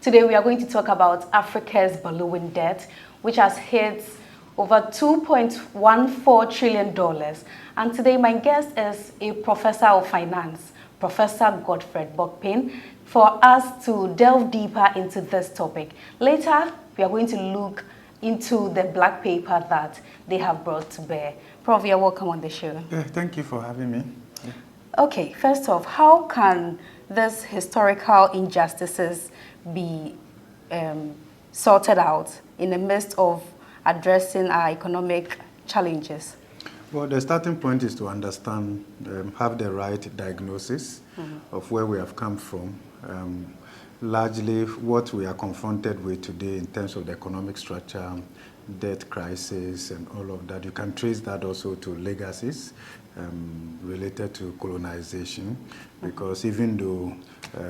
Today we are going to talk about Africa's ballooning debt, which has hit over $2.14 trillion. And today my guest is a professor of finance, Professor Godfred Bokpin, for us to delve deeper into this topic. Later, we are going to look into the black paper that they have brought to bear. Prof, you're welcome on the show. Yeah, thank you for having me. Yeah. Okay, first off, how can these historical injustices be sorted out in the midst of addressing our economic challenges? Well, the starting point is to understand, have the right diagnosis of where we have come from. Largely what we are confronted with today in terms of the economic structure, debt crisis and all of that. You can trace that also to legacies related to colonization, because even though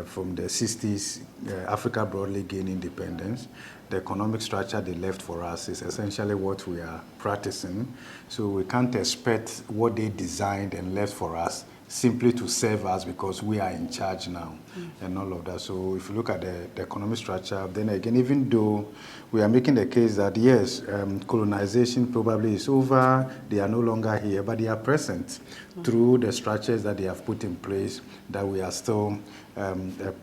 from the 60s, Africa broadly gained independence, the economic structure they left for us is essentially what we are practicing. So we can't expect what they designed and left for us simply to serve us because we are in charge now and all of that. So if you look at the economic structure, then again, even though we are making the case that yes, colonization probably is over, they are no longer here, but they are present through the structures that they have put in place that we are still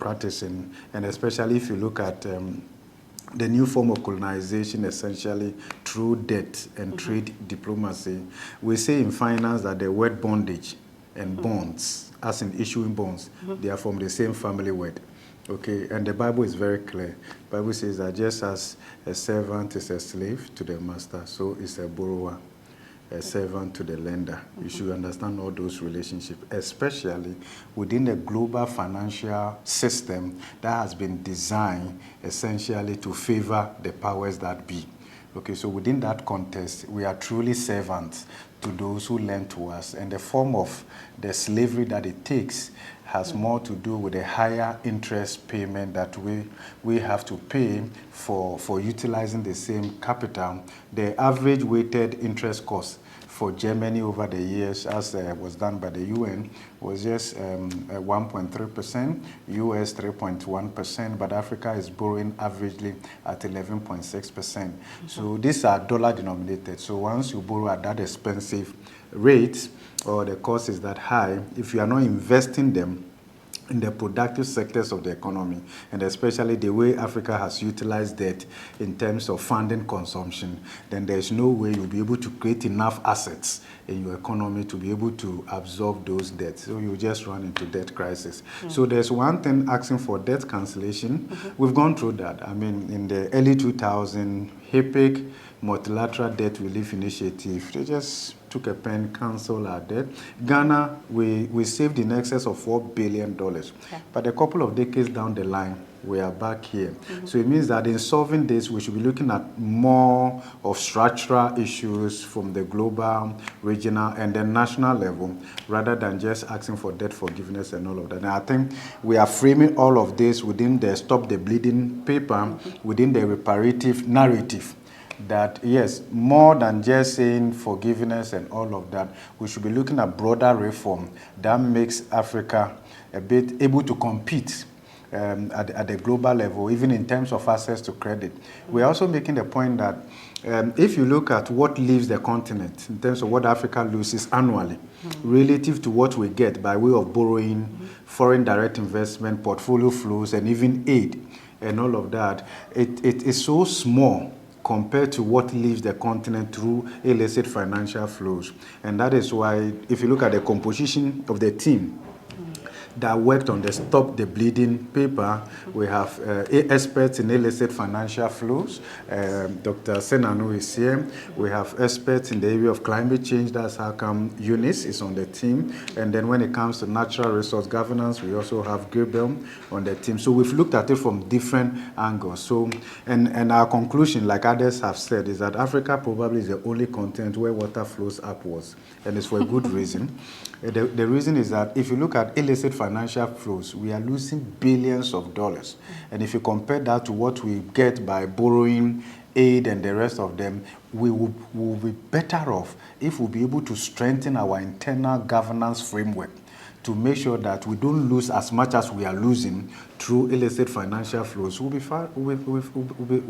practicing. And especially if you look at the new form of colonization, essentially through debt and trade diplomacy, we say in finance that the word bondage and bonds, as in issuing bonds, they are from the same family word. Okay, and the Bible is very clear. The Bible says that just as a servant is a slave to the master, so is a borrower a servant to the lender. You should understand all those relationships, especially within the global financial system that has been designed essentially to favor the powers that be. Okay, so within that context, we are truly servants to those who lend to us, and the form of the slavery that it takes has more to do with a higher interest payment that we have to pay for utilizing the same capital. The average weighted interest cost for Germany over the years, as was done by the UN, was just 1.3%, US 3.1%, but Africa is borrowing averagely at 11.6%. So these are dollar denominated. So once you borrow at that expensive rate, or the cost is that high, if you are not investing them in the productive sectors of the economy, and especially the way Africa has utilized debt in terms of funding consumption, then there's no way you'll be able to create enough assets in your economy to be able to absorb those debts. So you just run into debt crisis. So there's one thing asking for debt cancellation. We've gone through that. I mean, in the early 2000s, HIPC, Multilateral Debt Relief Initiative, they just took a pen, cancelled our debt. Ghana, we saved in excess of $4 billion. But a couple of decades down the line, we are back here. So it means that in solving this, we should be looking at more of structural issues from the global, regional, and then national level, rather than just asking for debt forgiveness and all of that. And I think we are framing all of this within the Stop the Bleeding paper, within the reparative narrative, that yes, more than just saying forgiveness and all of that, we should be looking at broader reform that makes Africa a bit able to compete at the global level, even in terms of access to credit. We're also making the point that if you look at what leaves the continent in terms of what Africa loses annually, relative to what we get by way of borrowing, foreign direct investment, portfolio flows, and even aid and all of that, it is so small compared to what leaves the continent through illicit financial flows. And that is why, if you look at the composition of the team that worked on the Stop the Bleeding paper, we have experts in illicit financial flows. Dr. Senanu is here. We have experts in the area of climate change. That's how come Eunice is on the team. And then when it comes to natural resource governance, we also have Gabriel on the team. So we've looked at it from different angles. So, and our conclusion, like others have said, is that Africa probably is the only continent where water flows upwards. And it's for a good reason. The reason is that if you look at illicit financial flows, we are losing billions of dollars. And if you compare that to what we get by borrowing, aid, and the rest of them, we will be better off if we'll be able to strengthen our internal governance framework to make sure that we don't lose as much as we are losing through illicit financial flows, we'll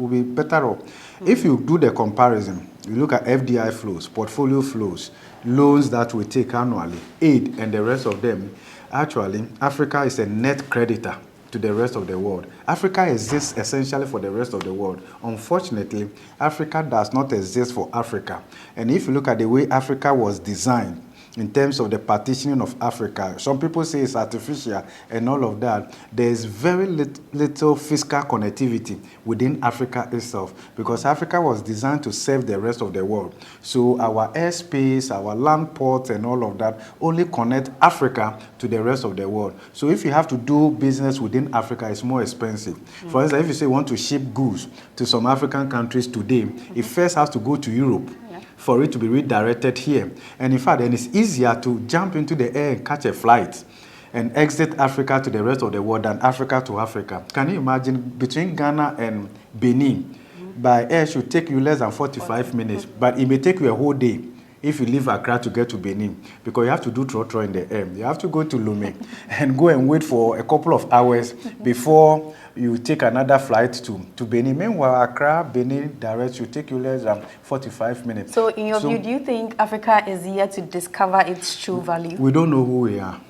be better off. If you do the comparison, you look at FDI flows, portfolio flows, loans that we take annually, aid, and the rest of them, actually, Africa is a net creditor to the rest of the world. Africa exists essentially for the rest of the world. Unfortunately, Africa does not exist for Africa. And if you look at the way Africa was designed, in terms of the partitioning of Africa, some people say it's artificial and all of that. There is very little fiscal connectivity within Africa itself, because Africa was designed to serve the rest of the world. So our airspace, our land ports and all of that only connect Africa to the rest of the world. So if you have to do business within Africa, it's more expensive. For instance, if you say you want to ship goods to some African countries today, it first has to go to Europe for it to be redirected here. And in fact, then it's easier to jump into the air and catch a flight and exit Africa to the rest of the world than Africa to Africa. Can you imagine, between Ghana and Benin, by air should take you less than 45 minutes, but it may take you a whole day if you leave Accra to get to Benin, because you have to do trotro in the air. You have to go to Lomé and go and wait for a couple of hours before you take another flight to Benin. Meanwhile, Accra, Benin direct should take you less than 45 minutes. So in your view, do you think Africa is yet to discover its true value? We don't know who we are.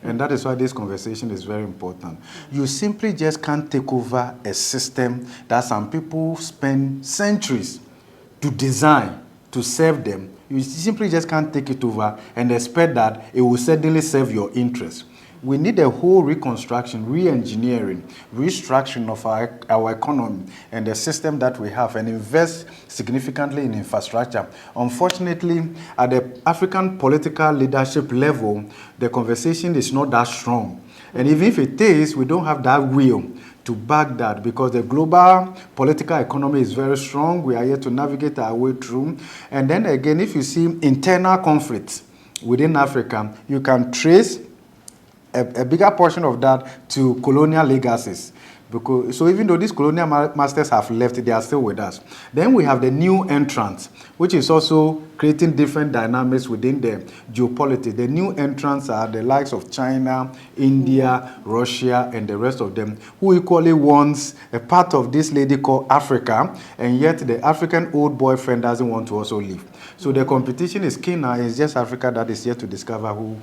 And that is why this conversation is very important. You simply just can't take over a system that some people spend centuries to design, to serve them. You simply just can't take it over and expect that it will suddenly serve your interests. We need a whole reconstruction, re-engineering, restructuring of our economy and the system that we have, and invest significantly in infrastructure. Unfortunately, at the African political leadership level, the conversation is not that strong. And even if it is, we don't have that will to back that, because the global political economy is very strong. We are here to navigate our way through. And then again, if you see internal conflicts within Africa, you can trace a bigger portion of that to colonial legacies. So even though these colonial masters have left, they are still with us. Then we have the new entrants, which is also creating different dynamics within the geopolitics. The new entrants are the likes of China, India, Russia, and the rest of them, who equally wants a part of this lady called Africa, and yet the African old boyfriend doesn't want to also leave. So the competition is keener. It's just Africa that is yet to discover who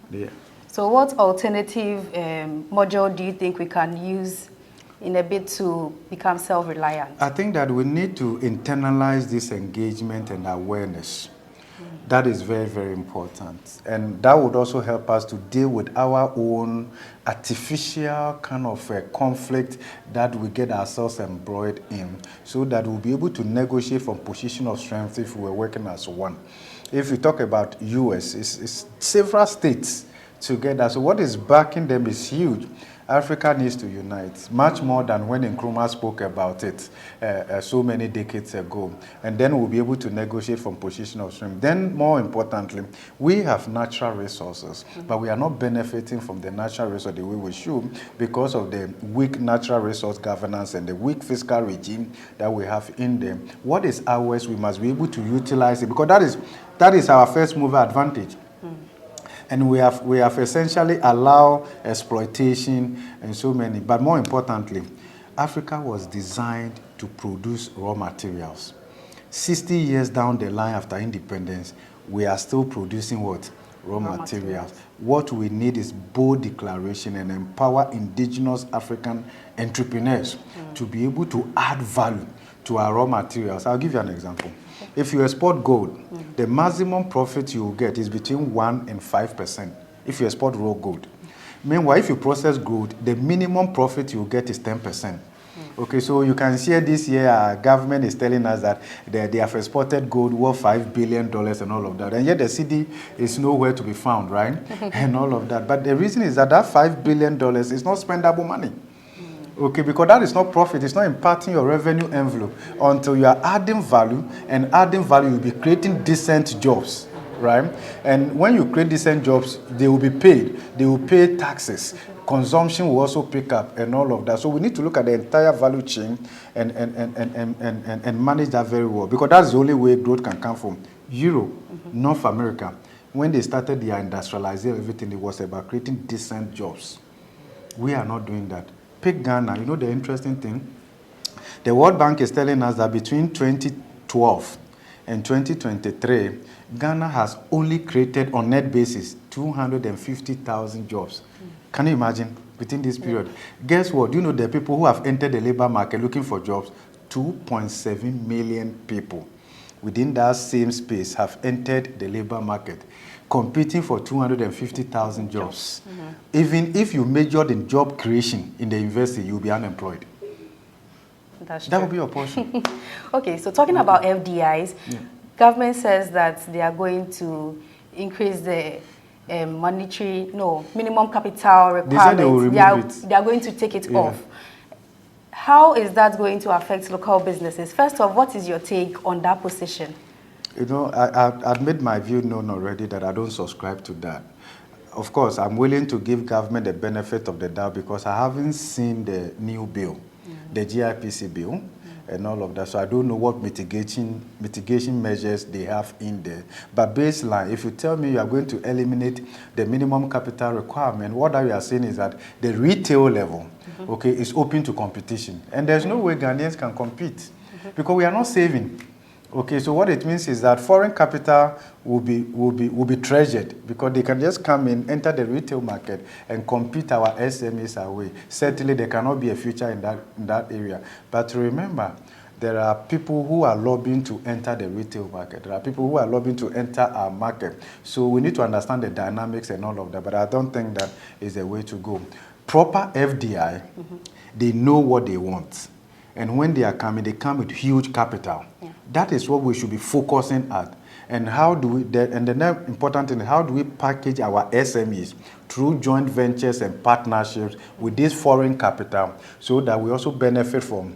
they are. So what alternative module do you think we can use in a bid to become self-reliant? I think that we need to internalize this engagement and awareness. That is very, very important. And that would also help us to deal with our own artificial kind of conflict that we get ourselves embroiled in, so that we'll be able to negotiate from position of strength if we're working as one. If we talk about US, it's several states together. So what is backing them is huge. Africa needs to unite, much more than when Nkrumah spoke about it so many decades ago. And then we'll be able to negotiate from position of strength. Then, more importantly, we have natural resources, but we are not benefiting from the natural resource the way we should, because of the weak natural resource governance and the weak fiscal regime that we have in them. What is ours? We must be able to utilize it, because that is our first mover advantage. And we have essentially allowed exploitation and so many. But more importantly, Africa was designed to produce raw materials. 60 years down the line after independence, we are still producing what? Raw materials. What we need is bold declaration and empower indigenous African entrepreneurs to be able to add value to our raw materials. I'll give you an example. If you export gold, the maximum profit you will get is between 1% and 5% if you export raw gold. Meanwhile, if you process gold, the minimum profit you will get is 10%. Okay, so you can see this year our government is telling us that they have exported gold worth $5 billion and all of that. And yet the city is nowhere to be found, right? And all of that. But the reason is that $5 billion is not spendable money. Okay, because that is not profit. It's not impacting your revenue envelope until you are adding value, and adding value, you'll be creating decent jobs, right? And when you create decent jobs, they will be paid. They will pay taxes. Consumption will also pick up and all of that. So we need to look at the entire value chain and manage that very well, because that's the only way growth can come from Europe, North America, When they started their industrialization, everything, it was about creating decent jobs. We are not doing that. Pick Ghana. You know the interesting thing? The World Bank is telling us that between 2012 and 2023, Ghana has only created, on net basis, 250,000 jobs. Can you imagine? Within this period. Guess what? You know the people who have entered the labor market looking for jobs? 2.7 million people within that same space have entered the labor market, competing for 250,000 jobs. Even if you majored in job creation in the university, you'll be unemployed. That's true. That will be your portion. Okay, so talking about FDIs, government says that they are going to increase the minimum capital requirements. They said they will remove it. They are going to take it off. How is that going to affect local businesses? First off, what is your take on that position? You know, I've made my view known already that I don't subscribe to that. Of course, I'm willing to give government the benefit of the doubt because I haven't seen the new bill, the GIPC bill, and all of that. So I don't know what mitigation measures they have in there. But baseline, if you tell me you are going to eliminate the minimum capital requirement, what you are saying is that the retail level, okay, is open to competition. And there's no way Ghanaians can compete because we are not saving. Okay, so what it means is that foreign capital will be treasured because they can just come in, enter the retail market, and compete our SMEs away. Certainly, there cannot be a future in that area. But remember, there are people who are lobbying to enter the retail market. There are people who are lobbying to enter our market. So we need to understand the dynamics and all of that. But I don't think that is the way to go. Proper FDI, they know what they want. And when they are coming, they come with huge capital. That is what we should be focusing at. And how do we, and the next important thing, how do we package our SMEs through joint ventures and partnerships with this foreign capital so that we also benefit from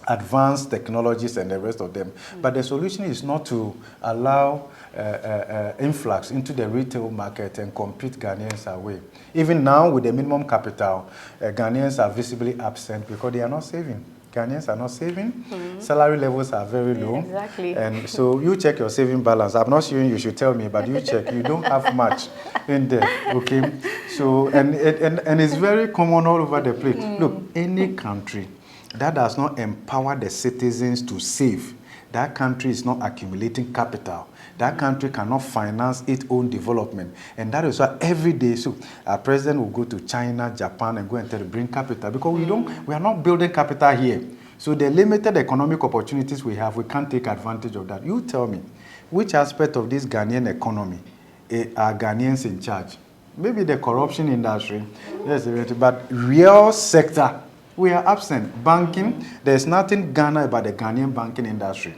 advanced technologies and the rest of them. But the solution is not to allow influx into the retail market and compete Ghanaians away. Even now with the minimum capital, Ghanaians are visibly absent because they are not saving. Ghanaians are not saving. Salary levels are very low. Exactly. And so you check your saving balance. I'm not sure you should tell me, but you check. You don't have much in there, okay? So, and it's very common all over the place. Look, any country that does not empower the citizens to save, that country is not accumulating capital. That country cannot finance its own development. And that is why every day, so our president will go to China, Japan, and go and tell to bring capital because we are not building capital here. So the limited economic opportunities we have, we can't take advantage of that. You tell me, which aspect of this Ghanaian economy are Ghanaians in charge? Maybe the corruption industry, yes, but real sector, we are absent. Banking, there's nothing Ghana about the Ghanaian banking industry.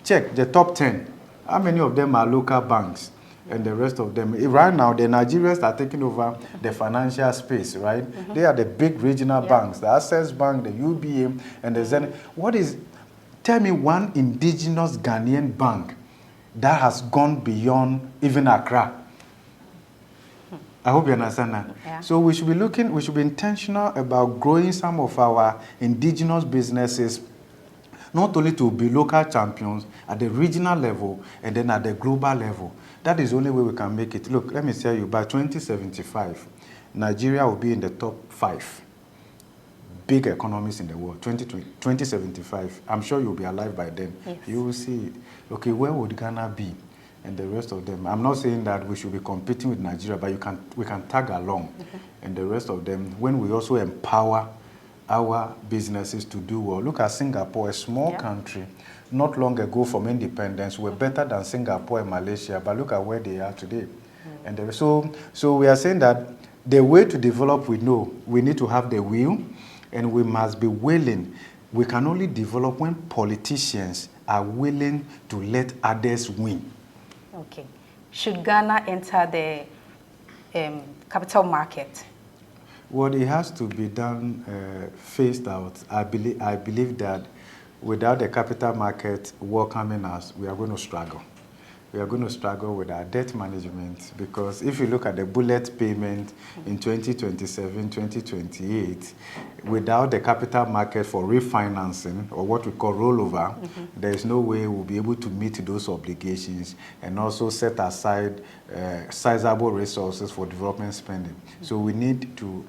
Check the top 10. How many of them are local banks and the rest of them? Right now, the Nigerians are taking over the financial space, right? They are the big regional banks, the Access Bank, the UBA, and the Zen. Tell me one indigenous Ghanaian bank that has gone beyond even Accra. I hope you understand that. Yeah. So we should be intentional about growing some of our indigenous businesses, not only to be local champions at the regional level and then at the global level. That is the only way we can make it. Look, let me tell you, by 2075, Nigeria will be in the top 5 big economies in the world. 2075. I'm sure you'll be alive by then. Yes. You will see it. Okay, where would Ghana be? And the rest of them. I'm not saying that we should be competing with Nigeria, but we can tag along. And the rest of them, when we also empower our businesses to do well. Look at Singapore, a small country, not long ago from independence, were better than Singapore and Malaysia, but look at where they are today. And so we are saying that the way to develop, we know, we need to have the will, and we must be willing. We can only develop when politicians are willing to let others win. Okay. Should Ghana enter the capital market? Well, it has to be done phased out. I believe that without the capital market welcoming us, we are going to struggle. we are going to struggle with our debt management, because if you look at the bullet payment in 2027, 2028, without the capital market for refinancing, or what we call rollover, there is no way we'll be able to meet those obligations and also set aside sizable resources for development spending. So we need to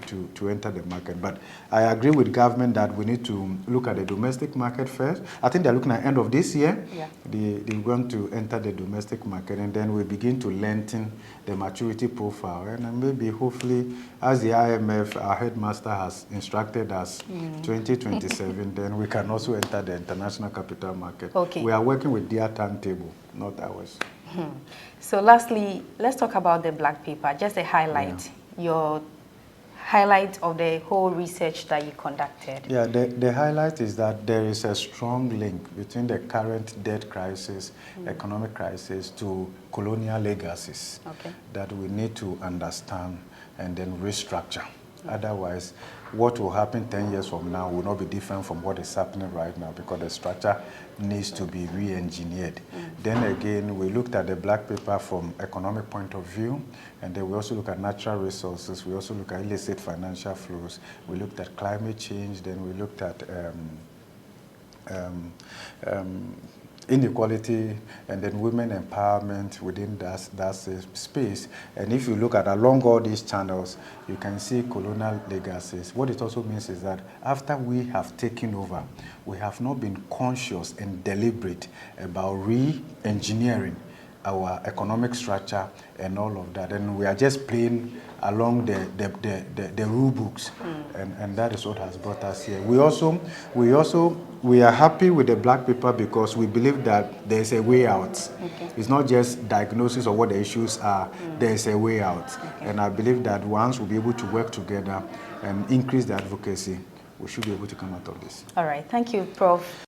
enter the market. But I agree with government that we need to look at the domestic market first. I think they're looking at end of this year. Yeah. They're going to enter the domestic market, and then we begin to lengthen the maturity profile. And then maybe, hopefully, as the IMF, our headmaster, has instructed us, 2027, then we can also enter the international capital market. Okay. We are working with their timetable, not ours. So lastly, let's talk about the black paper, just a highlight, your highlight of the whole research that you conducted. Yeah, the highlight is that there is a strong link between the current debt crisis, economic crisis, to colonial legacies that we need to understand and then restructure. Otherwise, what will happen 10 years from now will not be different from what is happening right now, because the structure needs to be re-engineered. Then again, we looked at the black paper from economic point of view, and then we also look at natural resources. We also look at illicit financial flows. We looked at climate change. Then we looked at inequality, and then women empowerment within that space. And if you look at along all these channels, you can see colonial legacies. What it also means is that after we have taken over, we have not been conscious and deliberate about re-engineering our economic structure and all of that, and we are just playing along the rule books, and that is what has brought us here. We are happy with the black paper because we believe that there is a way out. It's not just diagnosis of what the issues are. There is a way out, and I believe that once we'll be able to work together and increase the advocacy, we should be able to come out of this. All right, thank you, Prof.